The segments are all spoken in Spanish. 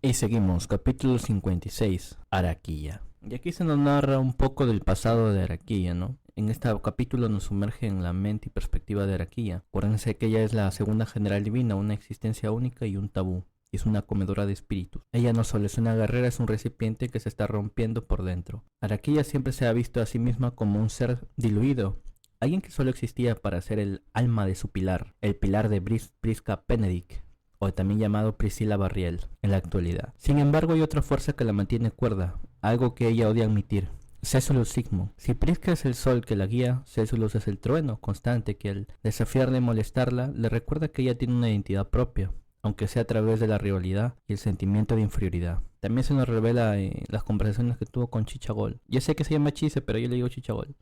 Y seguimos, capítulo 56, Araquilla. Y aquí se nos narra un poco del pasado de Araquilla, ¿no? En este capítulo nos sumerge en la mente y perspectiva de Araquilla. Acuérdense que ella es la segunda general divina, una existencia única y un tabú. Es una comedora de espíritus. Ella no solo es una guerrera, es un recipiente que se está rompiendo por dentro. Araquilla siempre se ha visto a sí misma como un ser diluido. Alguien que solo existía para ser el alma de su pilar, el pilar de Prisca Benedict, o también llamado Priscilla Barriel, en la actualidad. Sin embargo, hay otra fuerza que la mantiene cuerda, algo que ella odia admitir. Césulus Sigmo. Si Prisca es el sol que la guía, Césulus es el trueno constante que al desafiarla y molestarla, le recuerda que ella tiene una identidad propia, aunque sea a través de la rivalidad y el sentimiento de inferioridad. También se nos revela las conversaciones que tuvo con Chichagol. Yo sé que se llama Chise, pero yo le digo Chichagol.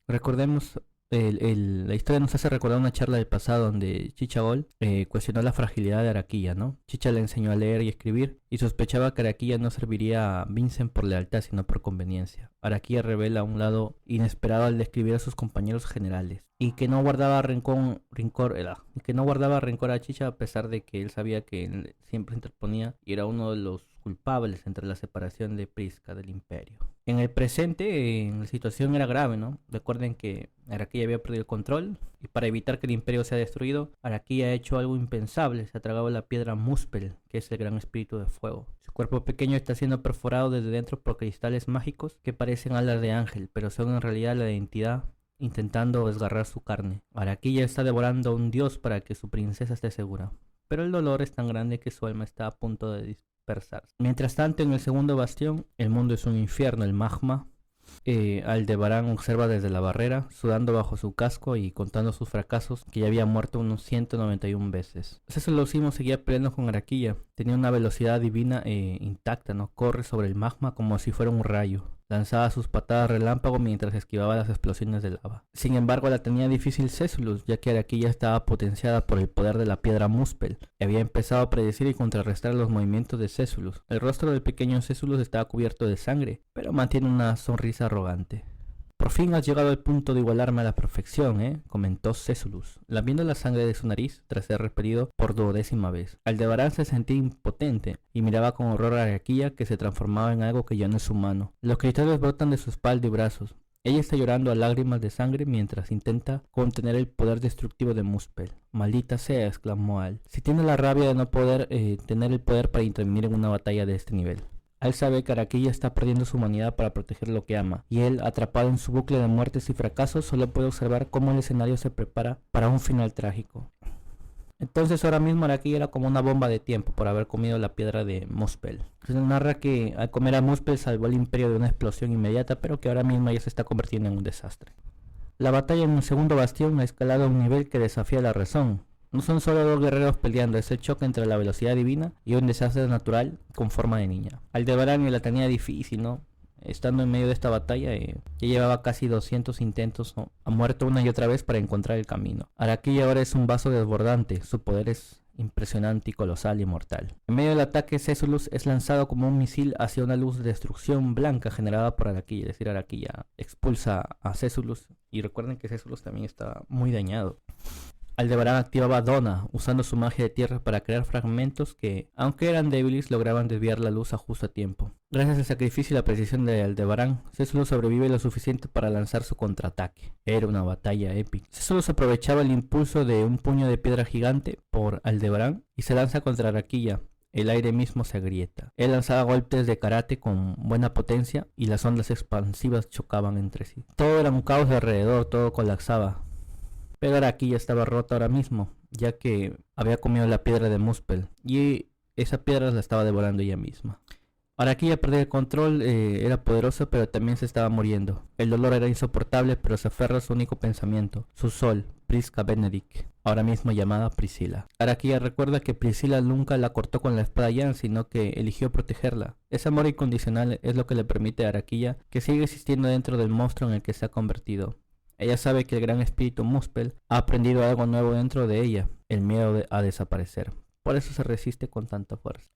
Recordemos, la historia nos hace recordar una charla del pasado donde Chichagol cuestionó la fragilidad de Araquilla, ¿no? Chicha le enseñó a leer y escribir y sospechaba que Araquilla no serviría a Vincent por lealtad sino por conveniencia. Araquilla revela un lado inesperado al describir a sus compañeros generales y que no guardaba rencor a Chicha, a pesar de que él sabía que él siempre interponía y era uno de los culpables entre la separación de Prisca del imperio. En el presente, la situación era grave, ¿no? Recuerden que Araquilla había perdido el control y para evitar que el imperio sea destruido, Araquilla ha hecho algo impensable, se ha tragado la piedra Muspel, que es el gran espíritu de fuego. Su cuerpo pequeño está siendo perforado desde dentro por cristales mágicos que parecen alas de ángel, pero son en realidad la identidad intentando desgarrar su carne. Araquilla está devorando a un dios para que su princesa esté segura, pero el dolor es tan grande que su alma está a punto de dispersarse. Mientras tanto, en el segundo bastión, el mundo es un infierno, el magma. Aldebarán observa desde la barrera, sudando bajo su casco y contando sus fracasos, que ya había muerto unos 191 veces. Césulus seguía peleando con Araquilla, tenía una velocidad divina intacta, ¿no? Corre sobre el magma como si fuera un rayo. Lanzaba sus patadas relámpago mientras esquivaba las explosiones de lava. Sin embargo, la tenía difícil Césulus, ya que Araquilla estaba potenciada por el poder de la piedra Muspel, y había empezado a predecir y contrarrestar los movimientos de Césulus. El rostro del pequeño Césulus estaba cubierto de sangre, pero mantiene una sonrisa arrogante. Por fin has llegado al punto de igualarme a la perfección, comentó Césulus, lamiendo la sangre de su nariz tras ser repelido por 12ª vez. Aldebarán se sentía impotente y miraba con horror a Araquilla, que se transformaba en algo que ya no es humano. Los cristales brotan de su espalda y brazos. Ella está llorando a lágrimas de sangre mientras intenta contener el poder destructivo de Muspel. Maldita sea, exclamó Al. Si tiene la rabia de no poder tener el poder para intervenir en una batalla de este nivel. Él sabe que Araquilla está perdiendo su humanidad para proteger lo que ama, y él, atrapado en su bucle de muertes y fracasos, solo puede observar cómo el escenario se prepara para un final trágico. Entonces ahora mismo Araquilla era como una bomba de tiempo por haber comido la piedra de Muspel. Se narra que al comer a Muspel salvó al imperio de una explosión inmediata, pero que ahora mismo ya se está convirtiendo en un desastre. La batalla en el segundo bastión ha escalado a un nivel que desafía la razón. No son solo dos guerreros peleando, es el choque entre la velocidad divina y un desastre natural con forma de niña. Aldebarán la tenía difícil, ¿no? Estando en medio de esta batalla, ya llevaba casi 200 intentos, ¿no? Ha muerto una y otra vez para encontrar el camino. Araquilla ahora es un vaso desbordante, su poder es impresionante y colosal y mortal. En medio del ataque, Césulus es lanzado como un misil hacia una luz de destrucción blanca generada por Araquilla, es decir, Araquilla expulsa a Césulus, y recuerden que Césulus también está muy dañado. Aldebarán activaba Dona, usando su magia de tierra para crear fragmentos que, aunque eran débiles, lograban desviar la luz a justo a tiempo. Gracias al sacrificio y la precisión de Aldebarán, Césulus sobrevive lo suficiente para lanzar su contraataque. Era una batalla épica. Césulus aprovechaba el impulso de un puño de piedra gigante por Aldebarán y se lanza contra Araquilla. El aire mismo se agrieta. Él lanzaba golpes de karate con buena potencia y las ondas expansivas chocaban entre sí. Todo era un caos alrededor, todo colapsaba. Pero Araquilla estaba rota ahora mismo, ya que había comido la piedra de Muspel y esa piedra la estaba devorando ella misma. Araquilla perdió el control, era poderosa, pero también se estaba muriendo. El dolor era insoportable, pero se aferra a su único pensamiento, su sol, Prisca Benedict, ahora mismo llamada Priscilla. Araquilla recuerda que Priscilla nunca la cortó con la espada Yan, sino que eligió protegerla. Ese amor incondicional es lo que le permite a Araquilla que sigue existiendo dentro del monstruo en el que se ha convertido. Ella sabe que el gran espíritu Muspel ha aprendido algo nuevo dentro de ella, el miedo a desaparecer. Por eso se resiste con tanta fuerza.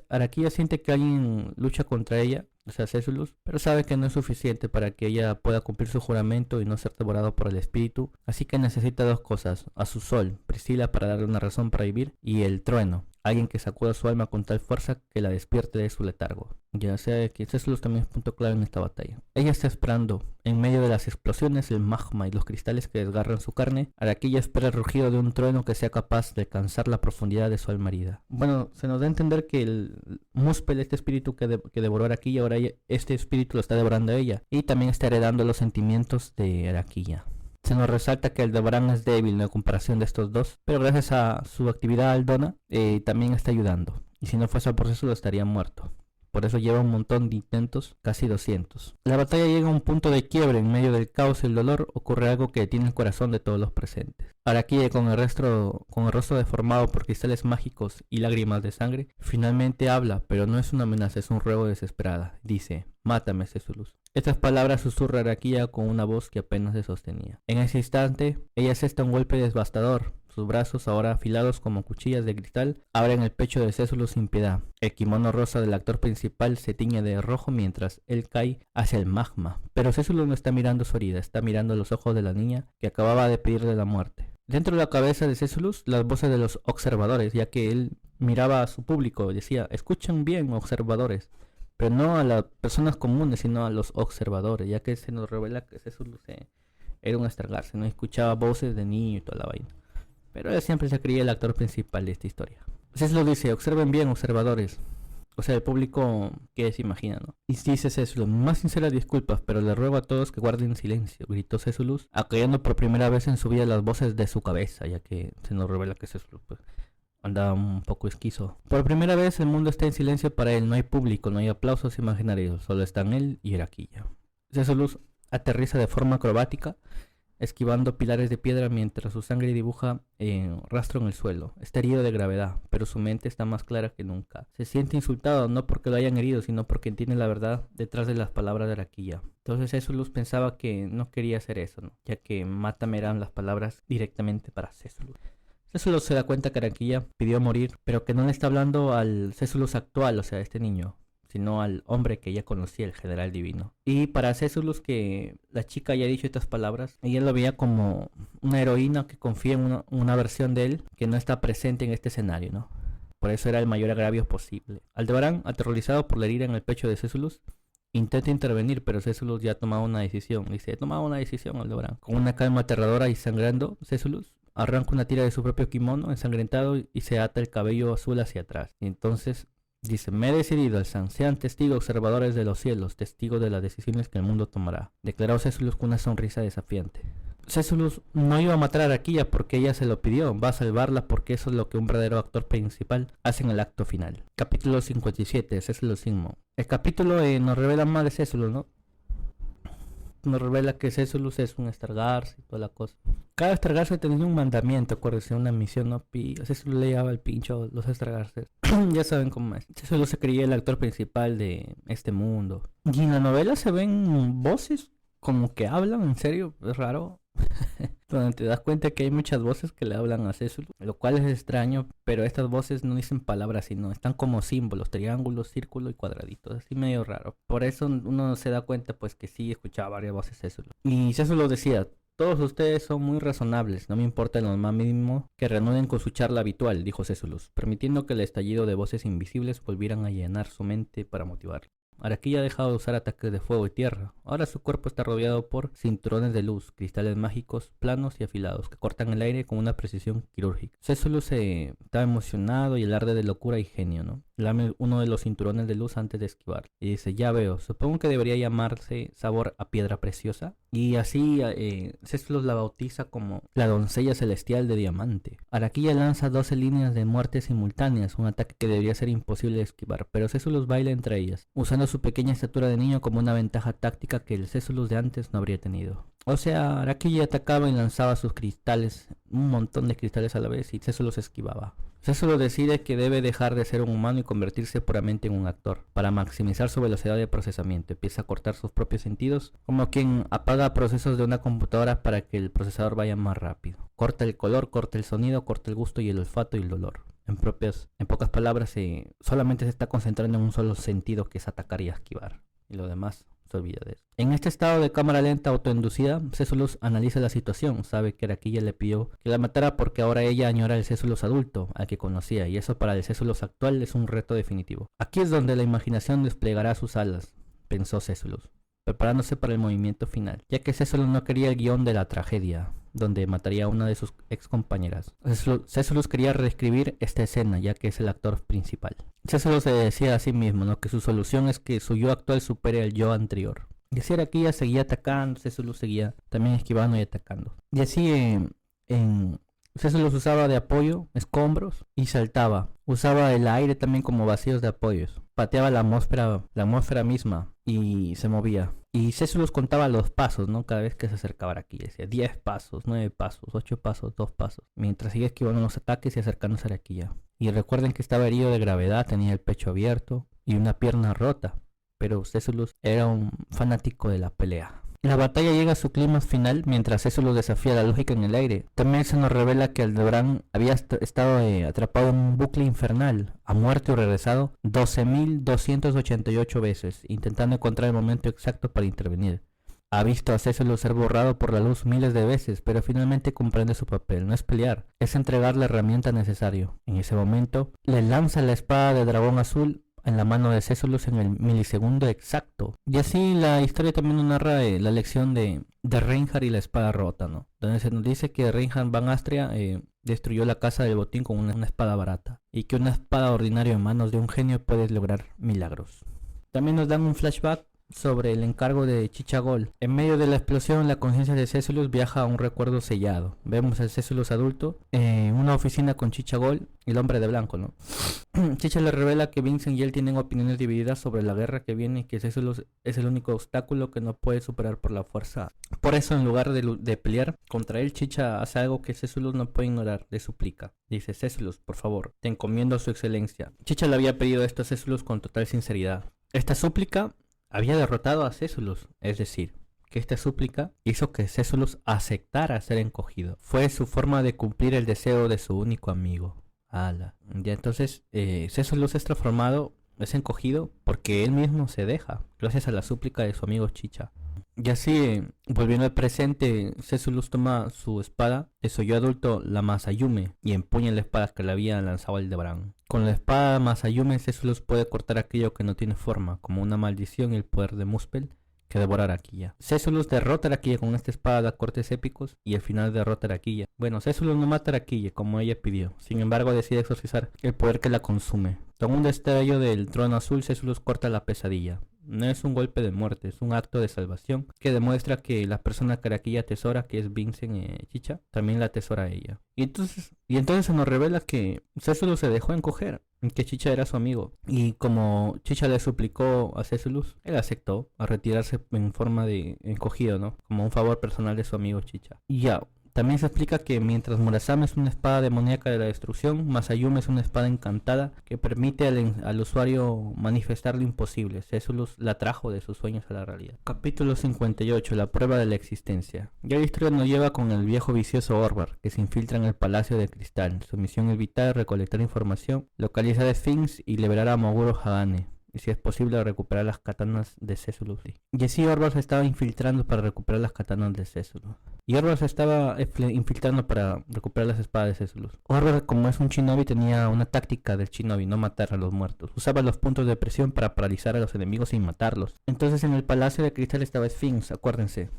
Araquilla siente que alguien lucha contra ella, o sea, Césulus, pero sabe que no es suficiente para que ella pueda cumplir su juramento y no ser devorado por el espíritu. Así que necesita dos cosas, a su sol, Priscilla, para darle una razón para vivir, y el trueno, alguien que sacuda su alma con tal fuerza que la despierte de su letargo. Ya sea que Césulus también es punto clave en esta batalla. Ella está esperando, en medio de las explosiones, el magma y los cristales que desgarran su carne. Araquilla espera el rugido de un trueno que sea capaz de alcanzar la profundidad de su alma herida. Bueno, se nos da a entender que el Muspel, este espíritu que devoró a Araquilla, ahora este espíritu lo está devorando a ella. Y también está heredando los sentimientos de Araquilla. Se nos resalta que Aldebarán es débil en comparación de estos dos, pero gracias a su actividad Aldona también está ayudando. Y si no fuese por eso, estaría muerto. Por eso lleva un montón de intentos, casi 200. La batalla llega a un punto de quiebre. En medio del caos y el dolor ocurre algo que detiene el corazón de todos los presentes. Araquilla, con el rostro deformado por cristales mágicos y lágrimas de sangre, finalmente habla, pero no es una amenaza, es un ruego desesperada. Dice: mátame, Césulus. Estas palabras susurra Araquilla con una voz que apenas se sostenía. En ese instante, ella asesta un golpe devastador. Sus brazos, ahora afilados como cuchillas de cristal, abren el pecho de Césulus sin piedad. El kimono rosa del actor principal se tiñe de rojo mientras él cae hacia el magma. Pero Césulus no está mirando su herida, está mirando los ojos de la niña que acababa de pedirle la muerte. Dentro de la cabeza de Césulus, las voces de los observadores, ya que él miraba a su público y decía: escuchen bien, observadores. Pero no a las personas comunes, sino a los observadores, ya que se nos revela que Césulus era un Stargarze, no escuchaba voces de niño y toda la vaina. Pero él siempre se creía el actor principal de esta historia. Césulus dice: observen bien, observadores. O sea, el público que se imagina, ¿no? Y dice Césulus: más sinceras disculpas, pero le ruego a todos que guarden silencio, gritó Césulus, acallando por primera vez en su vida las voces de su cabeza, ya que se nos revela que Césulus andaba un poco esquizo. Por primera vez el mundo está en silencio para él, no hay público, no hay aplausos imaginarios, solo están él y Araquilla. Césulus aterriza de forma acrobática, esquivando pilares de piedra mientras su sangre dibuja rastro en el suelo. Está herido de gravedad, pero su mente está más clara que nunca. Se siente insultado, no porque lo hayan herido, sino porque entiende la verdad detrás de las palabras de Araquilla. Entonces Césulus pensaba que no quería hacer eso, ¿no? Ya que mátame eran las palabras directamente para Césulus. Césulus se da cuenta que Araquilla pidió morir, pero que no le está hablando al Césulus actual, o sea, este niño, sino al hombre que ella conocía, el general divino. Y para Césulus, que la chica haya dicho estas palabras, ella lo veía como una heroína que confía en una versión de él que no está presente en este escenario, ¿no? Por eso era el mayor agravio posible. Aldebarán, aterrorizado por la herida en el pecho de Césulus, intenta intervenir, pero Césulus ya ha tomado una decisión. Dice: he tomado una decisión, Aldebarán. Con una calma aterradora y sangrando, Césulus arranca una tira de su propio kimono ensangrentado y se ata el cabello azul hacia atrás. Y entonces dice: me he decidido, Alzan, sean testigos observadores de los cielos, testigos de las decisiones que el mundo tomará, declaró Césulus con una sonrisa desafiante. Césulus no iba a matar a Araquilla porque ella se lo pidió, va a salvarla porque eso es lo que un verdadero actor principal hace en el acto final. Capítulo 57, Césulus Sigmo. El capítulo nos revela más de Césulus, ¿no? Nos revela que Césulus es un Stargarze y toda la cosa. Cada Stargarze tenía un mandamiento, acuérdense, una misión, ¿no? Césulus le llevaba el pincho a los Stargarces. Ya saben cómo es. Césulus se creía el actor principal de este mundo. Y en la novela se ven voces como que hablan, en serio, es raro. Donde te das cuenta que hay muchas voces que le hablan a Césulus, lo cual es extraño, pero estas voces no dicen palabras, sino están como símbolos, triángulos, círculos y cuadraditos, así medio raro. Por eso uno se da cuenta pues que sí escuchaba varias voces Césulus. Y Césulus decía: todos ustedes son muy razonables, no me importa en lo más mínimo que reanuden con su charla habitual, dijo Césulus, permitiendo que el estallido de voces invisibles volvieran a llenar su mente para motivarlo. Araquilla ha dejado de usar ataques de fuego y tierra. Ahora su cuerpo está rodeado por cinturones de luz, cristales mágicos, planos y afilados, que cortan el aire con una precisión quirúrgica. Césulus estaba emocionado y alarde de locura y genio, ¿no? Lame uno de los cinturones de luz antes de esquivar. Y dice: ya veo, supongo que debería llamarse sabor a piedra preciosa. Y así Césulus la bautiza como la doncella celestial de diamante. Araquilla lanza 12 líneas de muerte simultáneas, un ataque que debería ser imposible de esquivar, pero Césulus baila entre ellas, usando su pequeña estatura de niño como una ventaja táctica que el Césulus de antes no habría tenido. O sea, Araquilla atacaba y lanzaba sus cristales, un montón de cristales a la vez, y Césulus esquivaba. Césulus decide que debe dejar de ser un humano y convertirse puramente en un actor. Para maximizar su velocidad de procesamiento, empieza a cortar sus propios sentidos, como quien apaga procesos de una computadora para que el procesador vaya más rápido. Corta el color, corta el sonido, corta el gusto y el olfato y el dolor. En pocas palabras, solamente se está concentrando en un solo sentido, que es atacar y esquivar. Y lo demás se olvida de eso. En este estado de cámara lenta autoinducida, Césulus analiza la situación. Sabe que Araquilla le pidió que la matara porque ahora ella añora el Césulus adulto, al que conocía, y eso para el Césulus actual es un reto definitivo. Aquí es donde la imaginación desplegará sus alas, pensó Césulus, preparándose para el movimiento final, ya que Césulus no quería el guión de la tragedia, donde mataría a una de sus ex compañeras. Césulus quería reescribir esta escena, ya que es el actor principal. Césulus se decía a sí mismo, ¿no?, que su solución es que su yo actual supere al yo anterior. Y así Araquilla seguía atacando, Césulus seguía también esquivando y atacando. Y así Césulus usaba de apoyo escombros y saltaba. Usaba el aire también como vacíos de apoyos. Pateaba la atmósfera misma y se movía. Y Césulus contaba los pasos, ¿no? Cada vez que se acercaba a Araquilla. Decía 10 pasos, 9 pasos, 8 pasos, 2 pasos. Mientras seguía esquivando los ataques y acercándose a Araquilla. Y recuerden que estaba herido de gravedad, tenía el pecho abierto y una pierna rota. Pero Césulus era un fanático de la pelea. La batalla llega a su clímax final mientras Césulus desafía la lógica en el aire. También se nos revela que Aldebarán había estado atrapado en un bucle infernal, ha muerto y regresado 12.288 veces, intentando encontrar el momento exacto para intervenir. Ha visto a Césulus ser borrado por la luz miles de veces, pero finalmente comprende su papel. No es pelear, es entregar la herramienta necesaria. En ese momento, le lanza la espada de dragón azul en la mano de Césulus en el milisegundo exacto. Y así la historia también nos narra la lección de Reinhard y la espada rota, ¿no? Donde se nos dice que Reinhard van Astria destruyó la casa del botín con una espada barata, y que una espada ordinaria en manos de un genio puede lograr milagros. También nos dan un flashback sobre el encargo de Chichagol. En medio de la explosión, la conciencia de Césulus viaja a un recuerdo sellado. Vemos al Césulus adulto en una oficina con Chichagol, el hombre de blanco, ¿no? Chicha le revela que Vincent y él tienen opiniones divididas sobre la guerra que viene y que Césulus es el único obstáculo que no puede superar por la fuerza. Por eso, en lugar de pelear contra él, Chicha hace algo que Césulus no puede ignorar, le suplica. Dice: Césulus, por favor, te encomiendo a su excelencia. Chicha le había pedido esto a Césulus con total sinceridad. Esta súplica había derrotado a Césulus, es decir, que esta súplica hizo que Césulus aceptara ser encogido. Fue su forma de cumplir el deseo de su único amigo. Ya entonces Césulus es transformado, es encogido porque él mismo se deja, gracias a la súplica de su amigo Chicha. Y así, volviendo al presente, Césulus toma su espada de su yo adulto, la Masayume, y empuña la espada que le había lanzado Aldebarán. Con la espada Masayume, Césulus puede cortar aquello que no tiene forma, como una maldición y el poder de Muspel que devora a Araquilla. Césulus derrota a Araquilla con esta espada de cortes épicos y al final derrota a Araquilla. Bueno, Césulus no mata a Araquilla como ella pidió, sin embargo decide exorcizar el poder que la consume. Con un destello del trono azul, Césulus corta la pesadilla. No es un golpe de muerte, es un acto de salvación que demuestra que la persona que Araquilla atesora, que es Vincent Chicha, también la atesora a ella. Y entonces se nos revela que Césulus se dejó encoger, que Chicha era su amigo. Y como Chicha le suplicó a Césulus, él aceptó a retirarse en forma de encogido, ¿no? Como un favor personal de su amigo Chicha. Y ya. También se explica que mientras Murasame es una espada demoníaca de la destrucción, Masayume es una espada encantada que permite al usuario manifestar lo imposible. Césulus la trajo de sus sueños a la realidad. Capítulo 58. La prueba de la existencia. Ya la historia nos lleva con el viejo vicioso Orvar, que se infiltra en el Palacio de Cristal. Su misión es vital: recolectar información, localizar a Sphinx y liberar a Moguro Hagane. Y si es posible recuperar las katanas de Césulus. Y así Orvar se estaba infiltrando para recuperar las katanas de Césulus. Y Orvar se estaba infiltrando para recuperar las espadas de Césulus. Orvar, como es un shinobi, tenía una táctica del shinobi: no matar a los muertos. Usaba los puntos de presión para paralizar a los enemigos sin matarlos. Entonces en el Palacio de Cristal estaba Sphinx, acuérdense.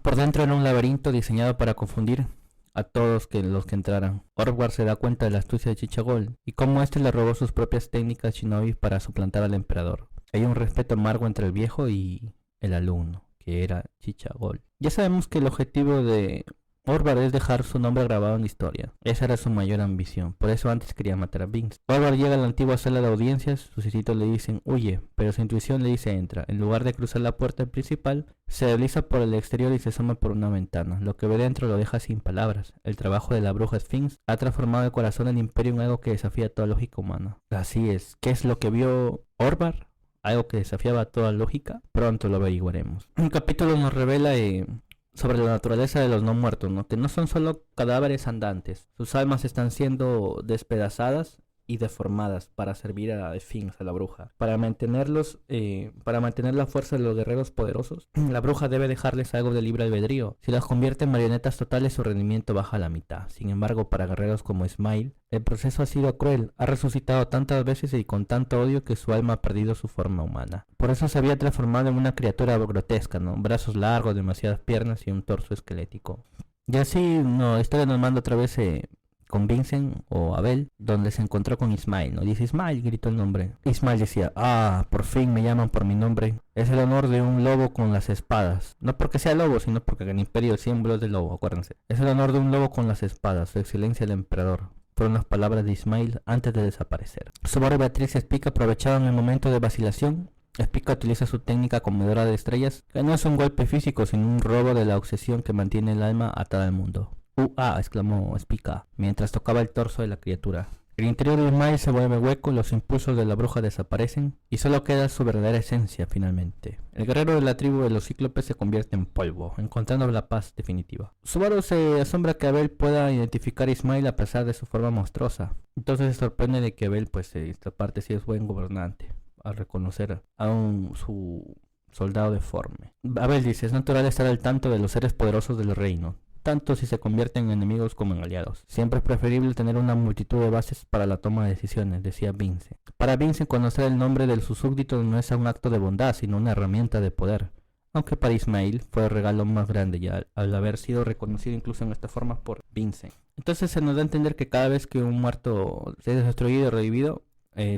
Por dentro era un laberinto diseñado para confundir a todos los que entraran. Orvar se da cuenta de la astucia de Chichagol y cómo éste le robó sus propias técnicas shinobi para suplantar al emperador. Hay un respeto amargo entre el viejo y el alumno, que era Chichagol. Ya sabemos que el objetivo de Orvar es dejar su nombre grabado en la historia. Esa era su mayor ambición, por eso antes quería matar a Vince. Orvar llega a la antigua sala de audiencias, sus discípulos le dicen huye, pero su intuición le dice entra. En lugar de cruzar la puerta principal, se desliza por el exterior y se asoma por una ventana. Lo que ve dentro lo deja sin palabras. El trabajo de la bruja Sphinx ha transformado el corazón del imperio en algo que desafía toda lógica humana. Así es, ¿qué es lo que vio Orvar? Algo que desafiaba toda lógica. Pronto lo averiguaremos. Un capítulo nos revela sobre la naturaleza de los no muertos, ¿no? Que no son solo cadáveres andantes. Sus almas están siendo despedazadas y deformadas para servir a Sphinx, a la bruja. Para mantener la fuerza de los guerreros poderosos, la bruja debe dejarles algo de libre albedrío. Si las convierte en marionetas totales, su rendimiento baja a la mitad. Sin embargo, para guerreros como Smile, el proceso ha sido cruel. Ha resucitado tantas veces y con tanto odio que su alma ha perdido su forma humana. Por eso se había transformado en una criatura grotesca, ¿no? Brazos largos, demasiadas piernas y un torso esquelético. Y así, no, la historia nos manda otra vez con Vincent o Abel, donde se encontró con Ismael, ¿no? Dice Ismael, gritó el nombre. Ismael decía, por fin me llaman por mi nombre. Es el honor de un lobo con las espadas. No porque sea lobo, sino porque en el imperio el símbolo es de lobo, acuérdense. Es el honor de un lobo con las espadas, su excelencia el emperador. Fueron las palabras de Ismael antes de desaparecer. Subaru y Beatriz Spica aprovecharon el momento de vacilación. Spica utiliza su técnica comedora de estrellas, que no es un golpe físico, sino un robo de la obsesión que mantiene el alma atada al mundo. Exclamó Spica, mientras tocaba el torso de la criatura. El interior de Ismael se vuelve hueco, los impulsos de la bruja desaparecen y solo queda su verdadera esencia finalmente. El guerrero de la tribu de los cíclopes se convierte en polvo, encontrando la paz definitiva. Subaru se asombra que Abel pueda identificar a Ismael a pesar de su forma monstruosa. Entonces se sorprende de que Abel, esta parte sí es buen gobernante, al reconocer a su soldado deforme. Abel dice, es natural estar al tanto de los seres poderosos del reino, tanto si se convierten en enemigos como en aliados. Siempre es preferible tener una multitud de bases para la toma de decisiones, decía Vincent. Para Vincent, conocer el nombre de sus súbditos no es un acto de bondad, sino una herramienta de poder. Aunque para Ismael fue el regalo más grande ya, al haber sido reconocido incluso en esta forma por Vincent. Entonces se nos da a entender que cada vez que un muerto se ha destruido y revivido,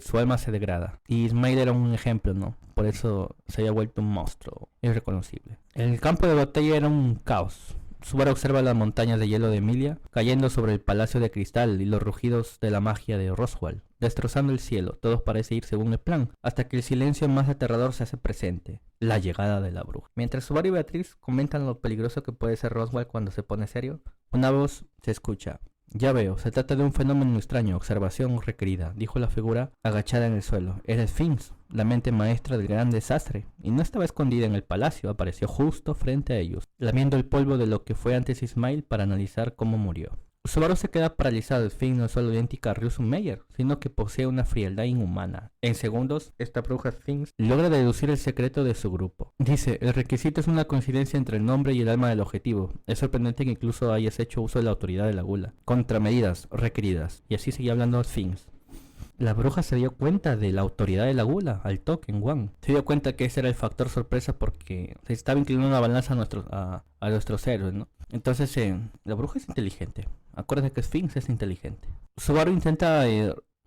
su alma se degrada. Y Ismael era un ejemplo, ¿no? Por eso se había vuelto un monstruo irreconocible. El campo de batalla era un caos. Subaru observa las montañas de hielo de Emilia cayendo sobre el palacio de cristal y los rugidos de la magia de Roswell, destrozando el cielo. Todo parece ir según el plan, hasta que el silencio más aterrador se hace presente, la llegada de la bruja. Mientras Subaru y Beatriz comentan lo peligroso que puede ser Roswell cuando se pone serio, una voz se escucha. Ya veo, se trata de un fenómeno extraño, observación requerida, dijo la figura agachada en el suelo. Era Sphinx, la mente maestra del gran desastre, y no estaba escondida en el palacio, apareció justo frente a ellos, lamiendo el polvo de lo que fue antes Ismael para analizar cómo murió. Subaru se queda paralizado. Sphinx no es solo idéntica a Ryusun Meyer, sino que posee una frialdad inhumana. En segundos, esta bruja Sphinx logra deducir el secreto de su grupo. Dice, el requisito es una coincidencia entre el nombre y el alma del objetivo. Es sorprendente que incluso hayas hecho uso de la autoridad de la gula. Contramedidas requeridas. Y así seguía hablando Sphinx. La bruja se dio cuenta de la autoridad de la gula al toque en Wang. Se dio cuenta que ese era el factor sorpresa porque se estaba inclinando la balanza a nuestros héroes, ¿no? Entonces, la bruja es inteligente. Acuérdate que Sphinx es inteligente. Subaru intenta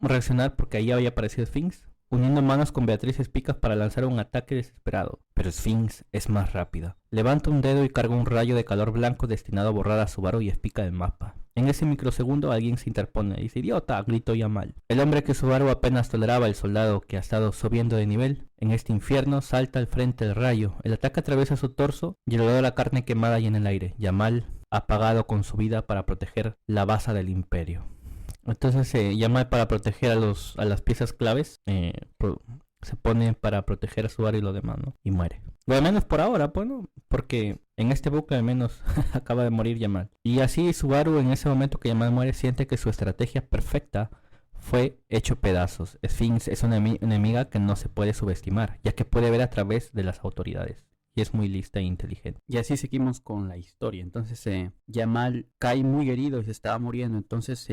reaccionar porque ahí había aparecido Sphinx, uniendo manos con Beatriz Espicas para lanzar un ataque desesperado. Pero Sphinx es más rápida. Levanta un dedo y carga un rayo de calor blanco destinado a borrar a Subaru y Spica del mapa. En ese microsegundo alguien se interpone y dice, ¡idiota!, gritó Yamal. El hombre que Subaru apenas toleraba, el soldado que ha estado subiendo de nivel en este infierno, salta al frente del rayo. El ataque atraviesa su torso y le da la carne quemada y en el aire. Yamal ha pagado con su vida para proteger la base del imperio. Entonces Yamal, para proteger a las piezas claves, se pone para proteger a Subaru y lo demás, ¿no? Y muere. O al menos por ahora, bueno, porque en este bucle al menos acaba de morir Yamal. Y así Subaru, en ese momento que Yamal muere, siente que su estrategia perfecta fue hecho pedazos. Sphinx es una enemiga que no se puede subestimar, ya que puede ver a través de las autoridades. Y es muy lista e inteligente. Y así seguimos con la historia. Entonces Yamal cae muy herido y se estaba muriendo. Entonces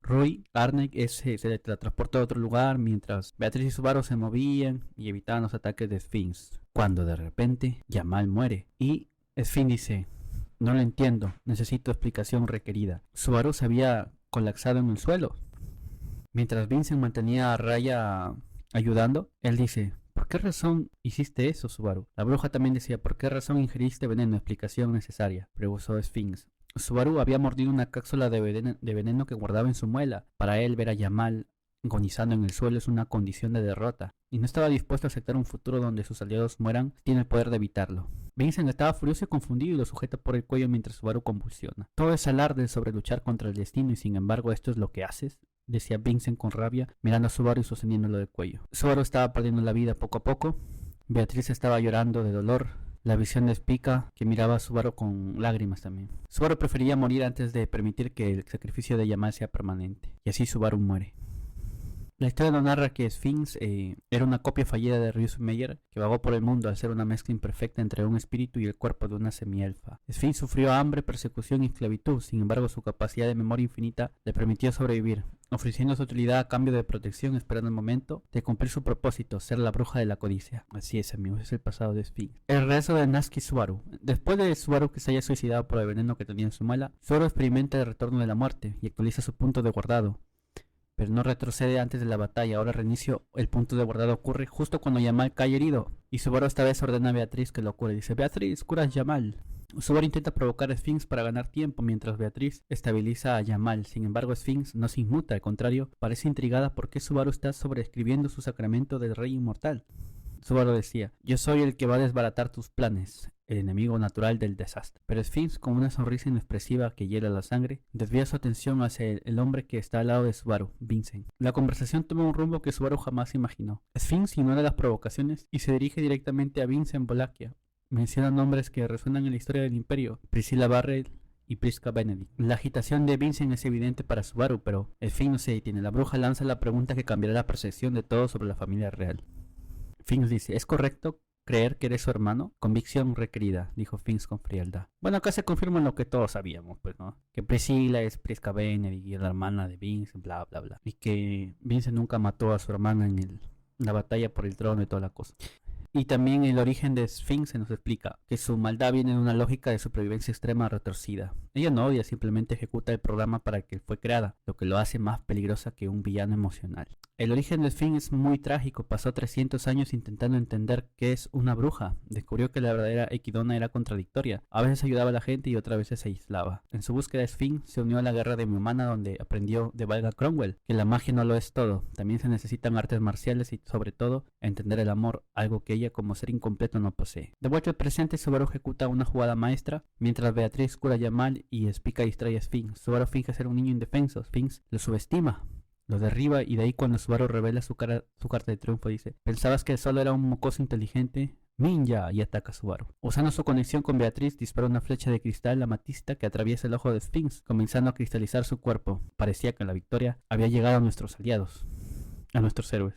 Roy Arnek se teletransportó a otro lugar mientras Beatriz y Subaru se movían y evitaban los ataques de Sphinx. Cuando de repente Yamal muere y Sphinx dice, no lo entiendo, necesito explicación requerida. Subaru se había colapsado en el suelo. Mientras Vincent mantenía a raya ayudando, él dice, ¿por qué razón hiciste eso, Subaru? La bruja también decía, ¿por qué razón ingeriste veneno? Explicación necesaria, preguntó Sphinx. Subaru había mordido una cápsula de veneno que guardaba en su muela. Para él, ver a Yamal agonizando en el suelo es una condición de derrota, y no estaba dispuesto a aceptar un futuro donde sus aliados mueran. Tiene el poder de evitarlo. Vincent estaba furioso y confundido y lo sujeta por el cuello mientras Subaru convulsiona. Todo es alarde sobre luchar contra el destino y sin embargo esto es lo que haces, decía Vincent con rabia, mirando a Subaru y sosteniéndolo del cuello. Subaru estaba perdiendo la vida poco a poco. Beatriz estaba llorando de dolor. La visión de Spica, que miraba a Subaru con lágrimas también. Subaru prefería morir antes de permitir que el sacrificio de Yamal sea permanente. Y así Subaru muere. La historia nos narra que Sphinx era una copia fallida de Ryusu Meyer que vagó por el mundo al ser una mezcla imperfecta entre un espíritu y el cuerpo de una semielfa. Sphinx sufrió hambre, persecución y esclavitud, sin embargo su capacidad de memoria infinita le permitió sobrevivir, ofreciendo su utilidad a cambio de protección, esperando el momento de cumplir su propósito, ser la bruja de la codicia. Así es, amigos, es el pasado de Sphinx. El regreso de Natsuki Subaru. Después de Subaru que se haya suicidado por el veneno que tenía en su mala, Subaru experimenta el retorno de la muerte y actualiza su punto de guardado. Pero no retrocede antes de la batalla. Ahora reinicio el punto de guardado ocurre justo cuando Yamal cae herido. Y Subaru esta vez ordena a Beatriz que lo cure. Dice: Beatriz, cura a Yamal. Subaru intenta provocar a Sphinx para ganar tiempo mientras Beatriz estabiliza a Yamal. Sin embargo, Sphinx no se inmuta, al contrario, parece intrigada porque Subaru está sobreescribiendo su sacramento del rey inmortal. Subaru decía: yo soy el que va a desbaratar tus planes, el enemigo natural del desastre. Pero Sphinx, con una sonrisa inexpresiva que hiela la sangre, desvía su atención hacia el hombre que está al lado de Subaru, Vincent. La conversación toma un rumbo que Subaru jamás imaginó. Sphinx ignora las provocaciones y se dirige directamente a Vincent Bolakia. Menciona nombres que resuenan en la historia del imperio: Priscilla Barrett y Priska Benedict. La agitación de Vincent es evidente para Subaru, pero el fin no se detiene. La bruja lanza la pregunta que cambiará la percepción de todos sobre la familia real. Sphinx dice: ¿es correcto creer que eres su hermano? Convicción requerida, dijo Sphinx con frialdad. Bueno, acá se confirma lo que todos sabíamos, pues, ¿no? Que Priscilla es Priska Benedict y es la hermana de Vincent, bla, bla, bla. Y que Vincent nunca mató a su hermana en la batalla por el trono y toda la cosa. Y también el origen de Sphinx se nos explica que su maldad viene de una lógica de supervivencia extrema retorcida. Ella no odia, simplemente ejecuta el programa para el que fue creada, lo que lo hace más peligrosa que un villano emocional. El origen de Sphinx es muy trágico. Pasó 300 años intentando entender qué es una bruja. Descubrió que la verdadera Equidona era contradictoria. A veces ayudaba a la gente y otras veces se aislaba. En su búsqueda, Sphinx se unió a la guerra de Mumana, donde aprendió de Valga Cromwell que la magia no lo es todo. También se necesitan artes marciales y, sobre todo, entender el amor, algo que ella como ser incompleto no posee. De vuelta al presente, Subaru ejecuta una jugada maestra, mientras Beatriz cura a Yamal y Spica distrae a Sphinx. Subaru finge ser un niño indefenso. Sphinx lo subestima, lo derriba, y de ahí cuando Subaru revela su carta de triunfo dice: pensabas que solo era un mocoso inteligente, ninja, y ataca a Subaru. Usando su conexión con Beatriz, dispara una flecha de cristal amatista que atraviesa el ojo de Sphinx, comenzando a cristalizar su cuerpo. Parecía que la victoria había llegado a nuestros aliados, a nuestros héroes.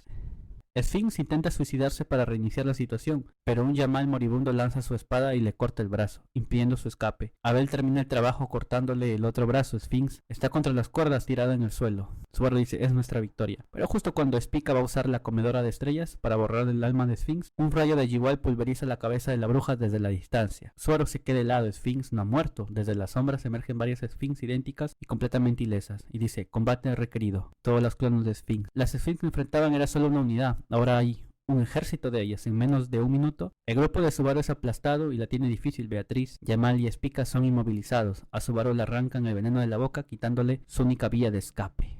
Sphinx intenta suicidarse para reiniciar la situación, pero un Yamal moribundo lanza su espada y le corta el brazo, impidiendo su escape. Abel termina el trabajo cortándole el otro brazo. Sphinx está contra las cuerdas, tirada en el suelo. Subaru dice: es nuestra victoria. Pero justo cuando Spica va a usar la comedora de estrellas para borrar el alma de Sphinx, un rayo de Jiwal pulveriza la cabeza de la bruja desde la distancia. Subaru se queda helado. Sphinx no ha muerto. Desde las sombras emergen varias Sphinx idénticas y completamente ilesas, y dice: combate requerido. Todos los clones de Sphinx. Las Sphinx que enfrentaban era solo una unidad. Ahora hay un ejército de ellas. En menos de un minuto, el grupo de Subaru es aplastado y la tiene difícil. Beatriz, Yamal y Spica son inmovilizados. A Subaru le arrancan el veneno de la boca, quitándole su única vía de escape.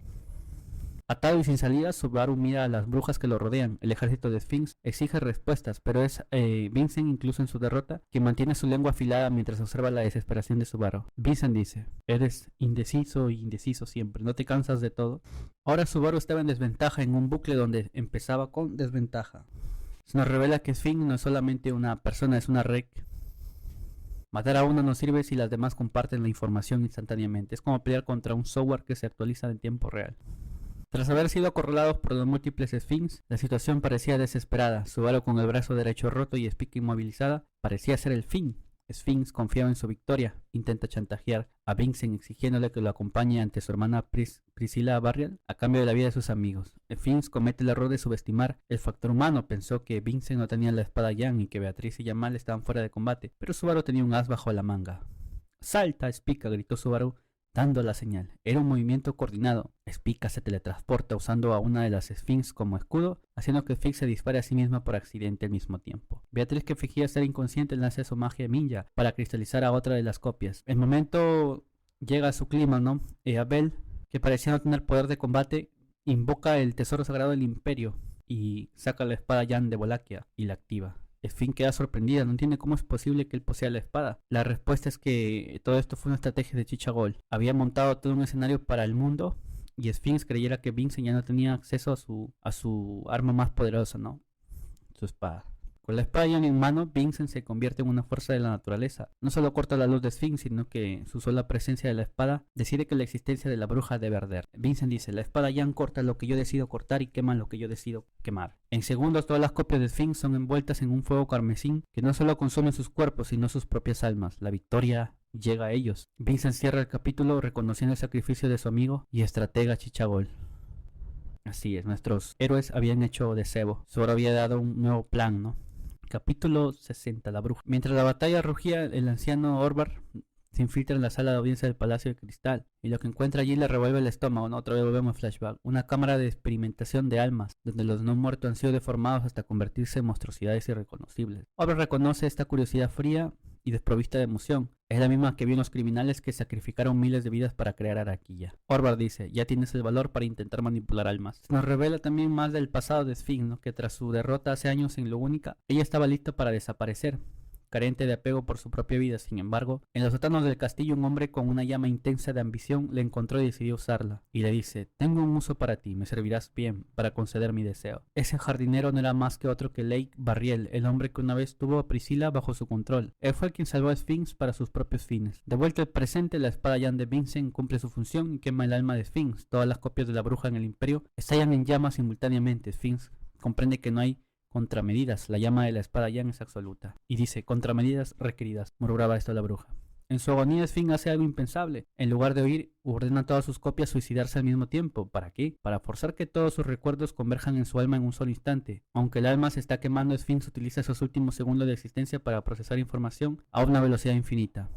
Atado y sin salida, Subaru mira a las brujas que lo rodean. El ejército de Sphinx exige respuestas, pero es Vincent, incluso en su derrota, quien mantiene su lengua afilada mientras observa la desesperación de Subaru. Vincent dice: eres indeciso y indeciso siempre, ¿no te cansas de todo? Ahora Subaru estaba en desventaja, en un bucle donde empezaba con desventaja. Se nos revela que Sphinx no es solamente una persona, es una red. Matar a uno no sirve si las demás comparten la información instantáneamente. Es como pelear contra un software que se actualiza en tiempo real. Tras haber sido acorralados por los múltiples Sphinx, la situación parecía desesperada. Subaru, con el brazo derecho roto y Spica inmovilizada, parecía ser el fin. Sphinx, confiado en su victoria, intenta chantajear a Vincent exigiéndole que lo acompañe ante su hermana Priscilla Barrett a cambio de la vida de sus amigos. Sphinx comete el error de subestimar el factor humano. Pensó que Vincent no tenía la espada Yang y que Beatriz y Yamal estaban fuera de combate, pero Subaru tenía un as bajo la manga. ¡Salta, Spica!, gritó Subaru, dando la señal. Era un movimiento coordinado. Spica se teletransporta usando a una de las Sphinx como escudo, haciendo que Sphinx se dispare a sí misma por accidente al mismo tiempo. Beatriz, que fingía ser inconsciente, lanza su magia ninja para cristalizar a otra de las copias. El momento llega a su clima, ¿no? Abel, que parecía no tener poder de combate, invoca el tesoro sagrado del imperio y saca la espada Yan de Wallachia y la activa. Sphinx queda sorprendida, no entiende cómo es posible que él posea la espada. La respuesta es que todo esto fue una estrategia de Chichagol. Había montado todo un escenario para el mundo y Sphinx creyera que Vincent ya no tenía acceso a su arma más poderosa, ¿no? Su espada. Con la espada Yang en mano, Vincent se convierte en una fuerza de la naturaleza. No solo corta la luz de Sphinx, sino que su sola presencia de la espada decide que la existencia de la bruja debe arder. Vincent dice, la espada Yang corta lo que yo decido cortar y quema lo que yo decido quemar. En segundos, todas las copias de Sphinx son envueltas en un fuego carmesí que no solo consume sus cuerpos, sino sus propias almas. La victoria llega a ellos. Vincent cierra el capítulo reconociendo el sacrificio de su amigo y estratega Chichagol. Así es, nuestros héroes habían hecho de cebo. Zoro había dado un nuevo plan, ¿no? Capítulo 60, la bruja. Mientras la batalla rugía, el anciano Orvar se infiltra en la sala de audiencia del Palacio de Cristal y lo que encuentra allí le revuelve el estómago, ¿no? Otra vez volvemos a flashback. Una cámara de experimentación de almas, donde los no muertos han sido deformados hasta convertirse en monstruosidades irreconocibles. Orvar reconoce esta curiosidad fría y desprovista de emoción. Es la misma que vio en los criminales que sacrificaron miles de vidas para crear Araquilla. Orvar dice, ya tienes el valor para intentar manipular almas. Nos revela también más del pasado de Sphinx, ¿no? Que tras su derrota hace años en Lugúnica, ella estaba lista para desaparecer, carente de apego por su propia vida. Sin embargo, en los sótanos del castillo un hombre con una llama intensa de ambición le encontró y decidió usarla. Y le dice, tengo un uso para ti, me servirás bien para conceder mi deseo. Ese jardinero no era más que otro que Lake Barriel, el hombre que una vez tuvo a Priscilla bajo su control. Él fue quien salvó a Sphinx para sus propios fines. De vuelta al presente, la espada Yang de Vincent cumple su función y quema el alma de Sphinx. Todas las copias de la bruja en el imperio estallan en llamas simultáneamente. Sphinx comprende que no hay contramedidas, la llama de la espada Yang es absoluta. Y dice, contramedidas requeridas, murmuraba esto la bruja. En su agonía, Sphinx hace algo impensable. En lugar de huir, ordena a todas sus copias suicidarse al mismo tiempo. ¿Para qué? Para forzar que todos sus recuerdos converjan en su alma en un solo instante. Aunque el alma se está quemando, Sphinx utiliza esos últimos segundos de existencia para procesar información a una velocidad infinita.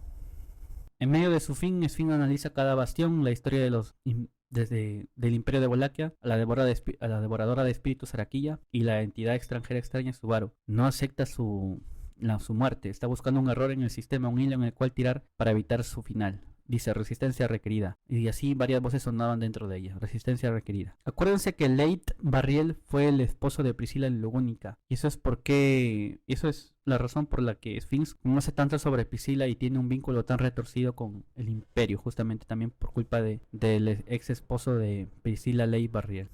En medio de su fin, Sphinx analiza cada bastión, la historia de los desde del imperio de Wallachia a la devoradora de espíritus Araquilla y la entidad extranjera extraña Subaru. No acepta su muerte, está buscando un error en el sistema, un hilo en el cual tirar para evitar su final. Dice, resistencia requerida. Y así varias voces sonaban dentro de ella. Resistencia requerida. Acuérdense que Late Barriel fue el esposo de Priscilla en Lugúnica. Y eso es la razón por la que Sphinx conoce tanto sobre Priscilla y tiene un vínculo tan retorcido con el imperio. Justamente también por culpa del ex esposo de Priscilla, Late Barriel.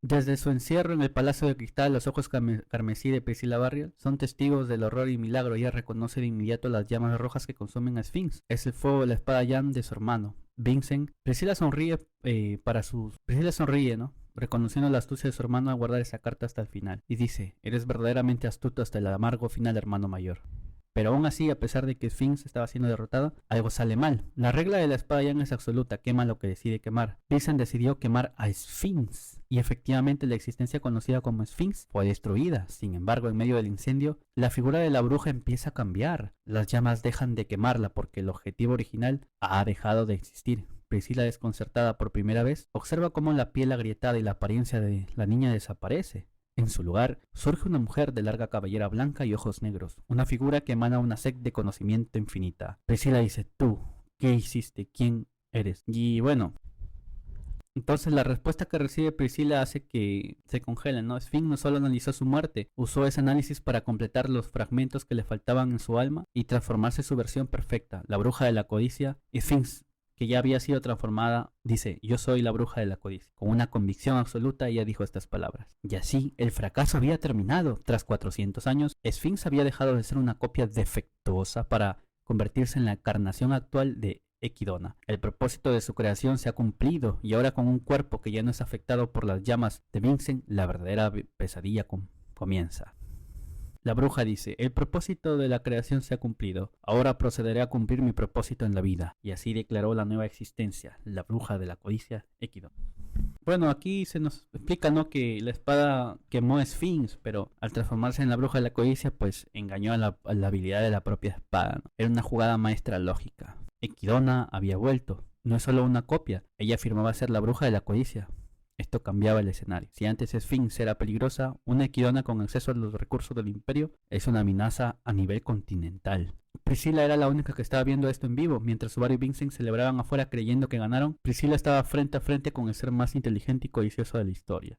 Desde su encierro en el Palacio de Cristal, los ojos carmesí de Priscilla Barriel son testigos del horror y milagro. Ella reconoce de inmediato las llamas rojas que consumen a Sphinx. Es el fuego de la espada Yang de su hermano, Vincent. Priscilla sonríe, ¿no? Reconociendo la astucia de su hermano al guardar esa carta hasta el final. Y dice, eres verdaderamente astuto hasta el amargo final, hermano mayor. Pero aún así, a pesar de que Sphinx estaba siendo derrotada, algo sale mal. La regla de la espada Yang es absoluta, quema lo que decide quemar. Vincent decidió quemar a Sphinx, y efectivamente la existencia conocida como Sphinx fue destruida. Sin embargo, en medio del incendio, la figura de la bruja empieza a cambiar. Las llamas dejan de quemarla porque el objetivo original ha dejado de existir. Priscilla, desconcertada por primera vez, observa cómo la piel agrietada y la apariencia de la niña desaparece. En su lugar, surge una mujer de larga cabellera blanca y ojos negros, una figura que emana una sed de conocimiento infinita. Priscilla dice, ¿tú qué hiciste? ¿Quién eres? Y bueno, entonces la respuesta que recibe Priscilla hace que se congelen, ¿no? Sphinx no solo analizó su muerte, usó ese análisis para completar los fragmentos que le faltaban en su alma y transformarse en su versión perfecta, la bruja de la codicia. Sphinx, que ya había sido transformada, dice, yo soy la bruja de la codicia. Con una convicción absoluta, ella dijo estas palabras. Y así, el fracaso había terminado. Tras 400 años, Sphinx había dejado de ser una copia defectuosa para convertirse en la encarnación actual de Equidona. El propósito de su creación se ha cumplido, y ahora con un cuerpo que ya no es afectado por las llamas de Vincent, la verdadera pesadilla comienza. La bruja dice, el propósito de la creación se ha cumplido, ahora procederé a cumplir mi propósito en la vida. Y así declaró la nueva existencia, la bruja de la codicia, Equidona. Bueno, aquí se nos explica, ¿no?, que la espada quemó a Sphinx, pero al transformarse en la bruja de la codicia, pues engañó a la habilidad de la propia espada, ¿no? Era una jugada maestra lógica. Equidona había vuelto, no es solo una copia, ella afirmaba ser la bruja de la codicia. Esto cambiaba el escenario. Si antes Sphinx era peligrosa, una Equidona con acceso a los recursos del imperio es una amenaza a nivel continental. Priscilla era la única que estaba viendo esto en vivo. Mientras Subaru y Vincent celebraban afuera creyendo que ganaron, Priscilla estaba frente a frente con el ser más inteligente y codicioso de la historia.